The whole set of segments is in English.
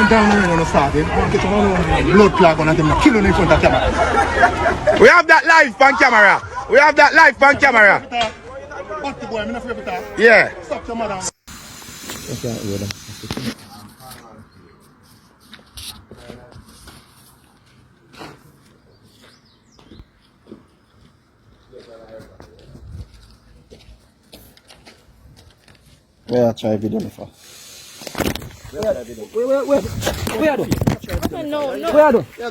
down the rain started. Get on blood clot on them killing in front of camera. We have that live on camera. We have that live on camera. Yeah. Stop your mother. Where I try video before. Where do? No. Where do? Where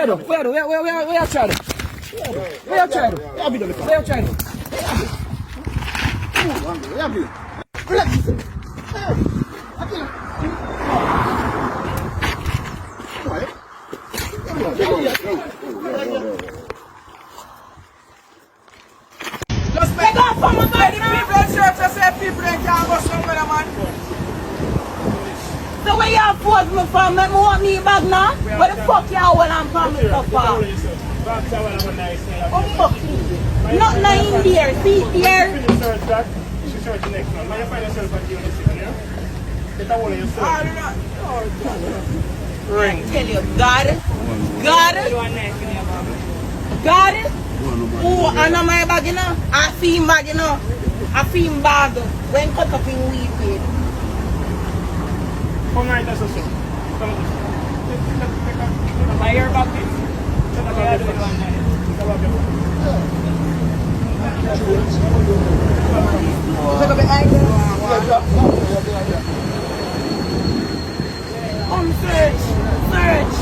do? Where try to? Where try to? Where try to? Just make up for my body, people in church and say people they can't go somewhere, man. So where you force me from? Me want me back now? Where the fuck you when I'm coming so far? Oh fuck me. Not in there. See here. Ring. Tell you, got it. Oh, and my bag, you know. I feel him bag, you know. I feel him bag. When cut up in weed. Come right, that's also. My ear back it. Search.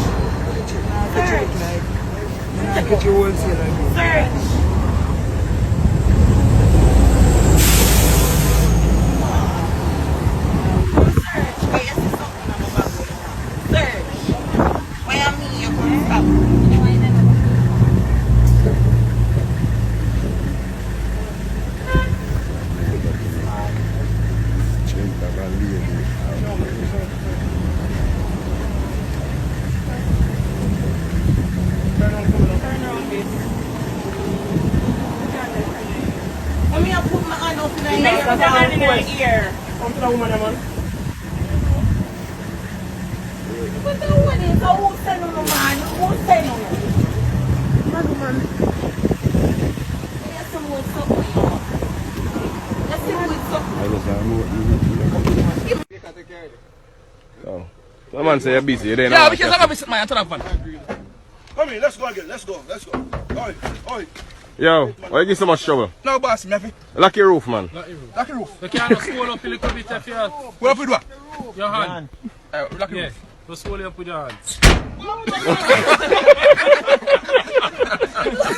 Ear. Come to the woman, man. But the one is who send on man? Who send on? Man. Yes, some what's up. Let's see what's up. So man say you're busy. You Yeah, because I'm busy, man. Turn up, man. Come in, let's go again. Let's go. Oi. Yo, why you give so much trouble? No, boss, me. Lock your roof, man. Lock your roof. You can't scroll up a little bit if you have What up with what? your hand. Lock your Yeah, roof. go scroll up with your hand.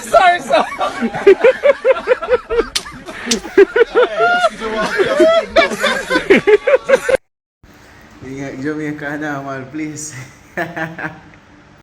Sorry, sir. Jamaica now, man, please.